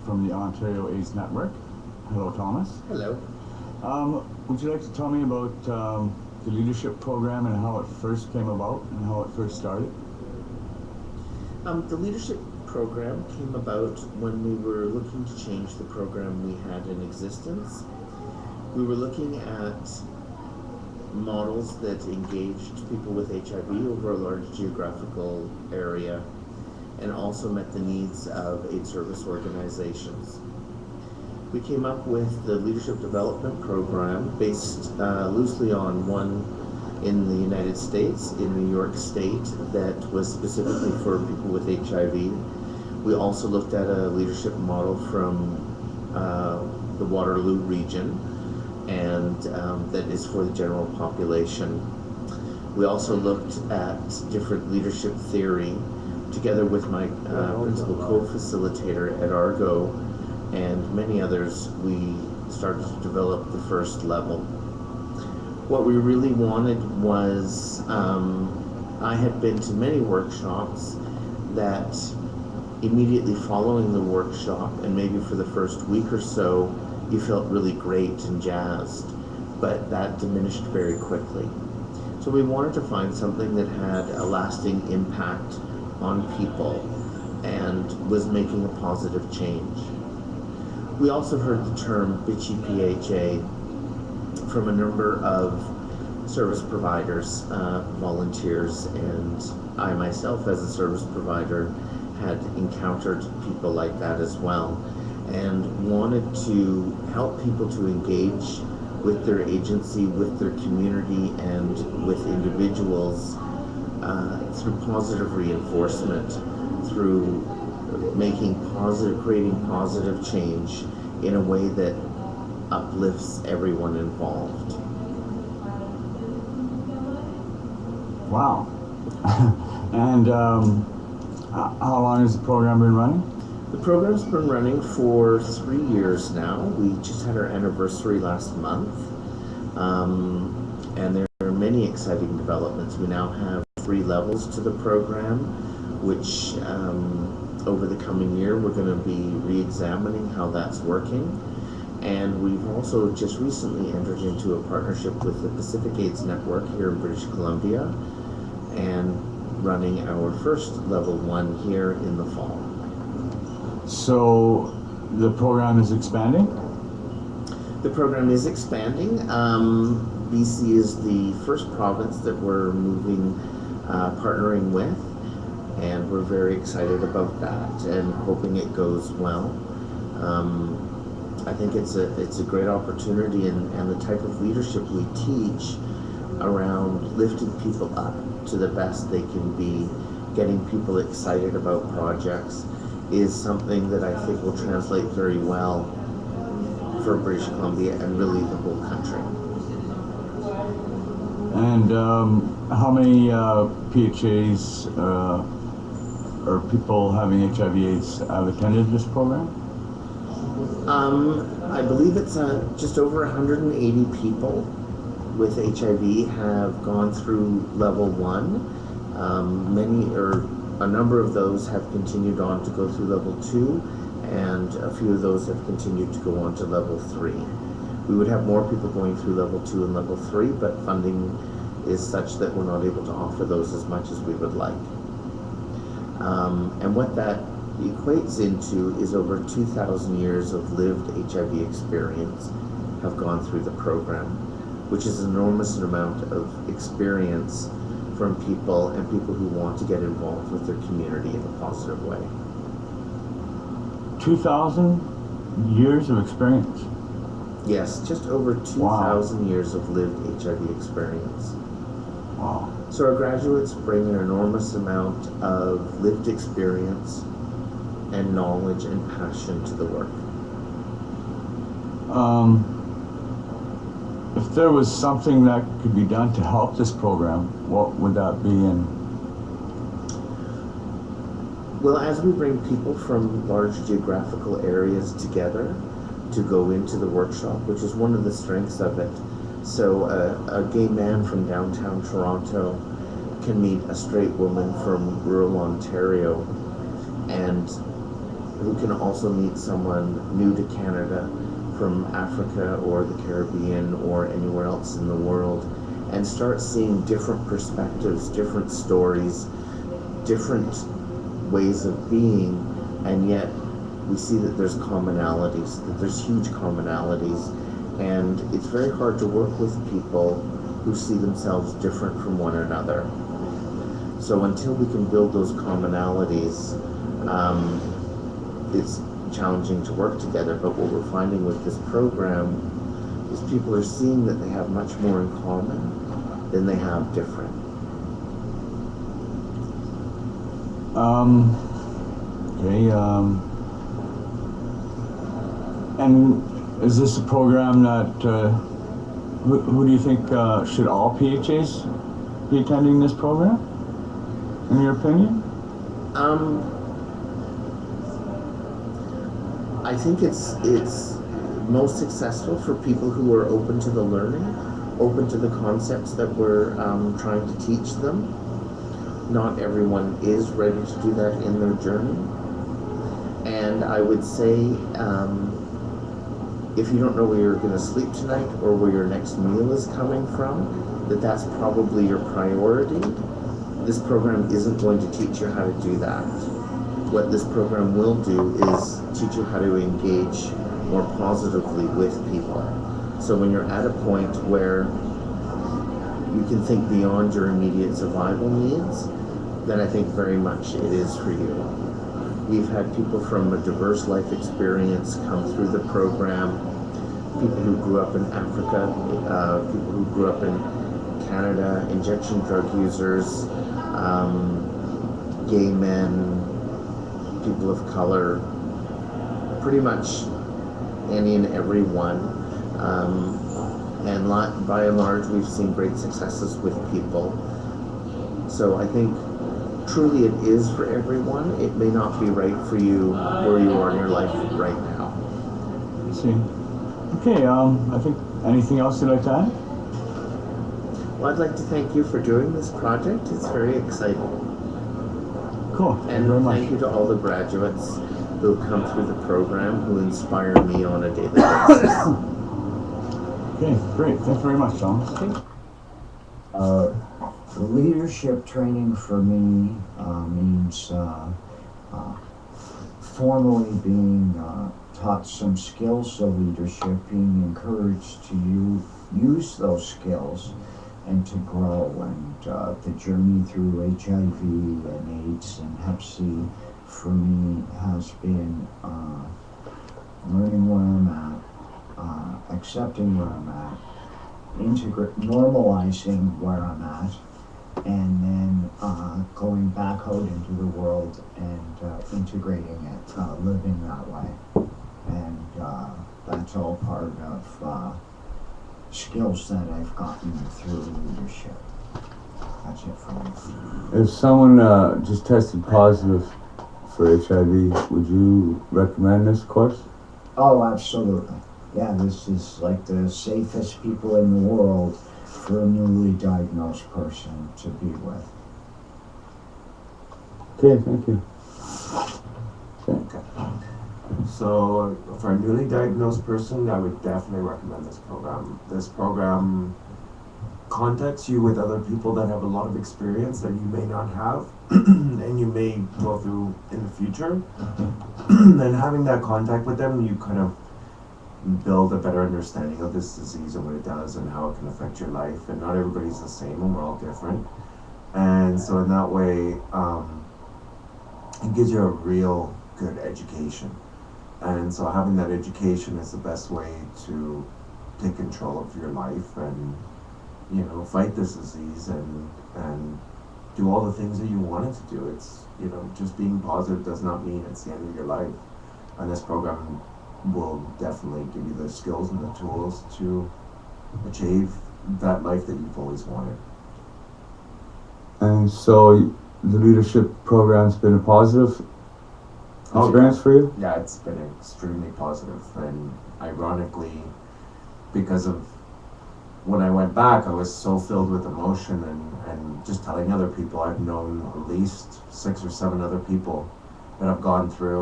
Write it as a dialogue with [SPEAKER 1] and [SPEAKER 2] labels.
[SPEAKER 1] from the Ontario AIDS Network. Hello, Thomas.
[SPEAKER 2] Hello.
[SPEAKER 1] Would you like to tell me about the leadership program and how it first came about and how it first started?
[SPEAKER 2] The leadership program came about when we were looking to change the program we had in existence. We were looking at models that engaged people with HIV over a large geographical area and also met the needs of AIDS service organizations. We came up with the leadership development program based loosely on one in the United States, in New York State, that was specifically for people with HIV. We also looked at a leadership model from the Waterloo region, and that is for the general population. We also looked at different leadership theory together with my principal co-facilitator at Argo and many others. We started to develop the first level. What we really wanted was, I had been to many workshops that immediately following the workshop, and maybe for the first week or so, you felt really great and jazzed, but that diminished very quickly. So we wanted to find something that had a lasting impact on people and was making a positive change. We also heard the term bitchy PHA from a number of service providers, volunteers, and I myself as a service provider had encountered people like that as well, and wanted to help people to engage with their agency, with their community, and with individuals through positive reinforcement, through creating positive change in a way that uplifts everyone involved.
[SPEAKER 1] Wow. And how long has the program been running?
[SPEAKER 2] The program's been running for 3 years now. We just had our anniversary last month, and there are many exciting developments. We now have 3 levels to the program, which over the coming year we're going to be re-examining how that's working. And we've also just recently entered into a partnership with the Pacific AIDS Network here in British Columbia, and running our first level 1 here in the fall.
[SPEAKER 1] So the program is expanding?
[SPEAKER 2] The program is expanding. BC is the first province that we're partnering with, and we're very excited about that and hoping it goes well. I think it's a great opportunity, and the type of leadership we teach around lifting people up to the best they can be, getting people excited about projects, is something that I think will translate very well for British Columbia and really the whole country.
[SPEAKER 1] And how many PHAs or people having HIV/AIDS have attended this program?
[SPEAKER 2] I believe it's just over 180 people with HIV have gone through level 1. A number of those have continued on to go through level 2, and a few of those have continued to go on to level 3. We would have more people going through level 2 and level 3, but funding is such that we're not able to offer those as much as we would like. And what that equates into is over 2,000 years of lived HIV experience have gone through the program, which is an enormous amount of experience from people and people who want to get involved with their community in a positive way.
[SPEAKER 1] 2,000 years of experience?
[SPEAKER 2] Yes, just over 2,000 years of lived HIV experience.
[SPEAKER 1] Wow.
[SPEAKER 2] So our graduates bring an enormous amount of lived experience and knowledge and passion to the work.
[SPEAKER 1] If there was something that could be done to help this program, what would that be?
[SPEAKER 2] Well, as we bring people from large geographical areas together to go into the workshop, which is one of the strengths of it. So a gay man from downtown Toronto can meet a straight woman from rural Ontario, and who can also meet someone new to Canada from Africa or the Caribbean or anywhere else in the world, and start seeing different perspectives, different stories, different ways of being, and yet we see that there's commonalities, that there's huge commonalities, and it's very hard to work with people who see themselves different from one another. So until we can build those commonalities, it's challenging to work together. But what we're finding with this program is people are seeing that they have much more in common than they have different.
[SPEAKER 1] Okay. And is this a program that who do you think should all PHAs be attending this program? In your opinion?
[SPEAKER 2] I think it's most successful for people who are open to the learning, open to the concepts that we're trying to teach them. Not everyone is ready to do that in their journey. And I would say, if you don't know where you're going to sleep tonight or where your next meal is coming from, that's probably your priority. This program isn't going to teach you how to do that. What this program will do is teach you how to engage more positively with people. So when you're at a point where you can think beyond your immediate survival needs, then I think very much it is for you. We've had people from a diverse life experience come through the program, people who grew up in Africa, people who grew up in Canada, injection drug users, gay men, people of color, pretty much any and every one. And by and large, we've seen great successes with people. So I think truly it is for everyone. It may not be right for you where you are in your life right now.
[SPEAKER 1] I see. Okay, I think anything else you'd like to add?
[SPEAKER 2] Well, I'd like to thank you for doing this project. It's very exciting.
[SPEAKER 1] Cool. Thank
[SPEAKER 2] And
[SPEAKER 1] you very much.
[SPEAKER 2] thank you to all the graduates who come through the program, who inspire me on a daily basis.
[SPEAKER 1] Okay, great. Thanks very much, Thomas.
[SPEAKER 3] The leadership training for me means formally being taught some skills of leadership, being encouraged to use those skills and to grow. And the journey through HIV and AIDS and Hep C for me has been learning where I'm at, accepting where I'm at, normalizing where I'm at, and then going back out into the world and integrating it, living that way. And that's all part of skills that I've gotten through leadership. That's it for me.
[SPEAKER 1] If someone just tested positive for HIV, would you recommend this course?
[SPEAKER 3] Oh, absolutely. Yeah, this is like the safest people in the world for a newly diagnosed person to be with.
[SPEAKER 1] Okay, thank you.
[SPEAKER 4] Okay. So for a newly diagnosed person, I would definitely recommend this program. This program contacts you with other people that have a lot of experience that you may not have and you may go through in the future. And having that contact with them, you kind of build a better understanding of this disease and what it does and how it can affect your life. And not everybody's the same and we're all different. And so in that way, it gives you a real good education. And so having that education is the best way to take control of your life and, you know, fight this disease and do all the things that you wanted to do. It's, you know, just being positive does not mean it's the end of your life. And this program will definitely give you the skills and the tools to achieve that life that you've always wanted.
[SPEAKER 1] And so the leadership program's been a positive experience for you?
[SPEAKER 4] Yeah, it's been extremely positive. And ironically, because of when I went back, I was so filled with emotion and just telling other people. I've known at least 6 or 7 other people that have gone through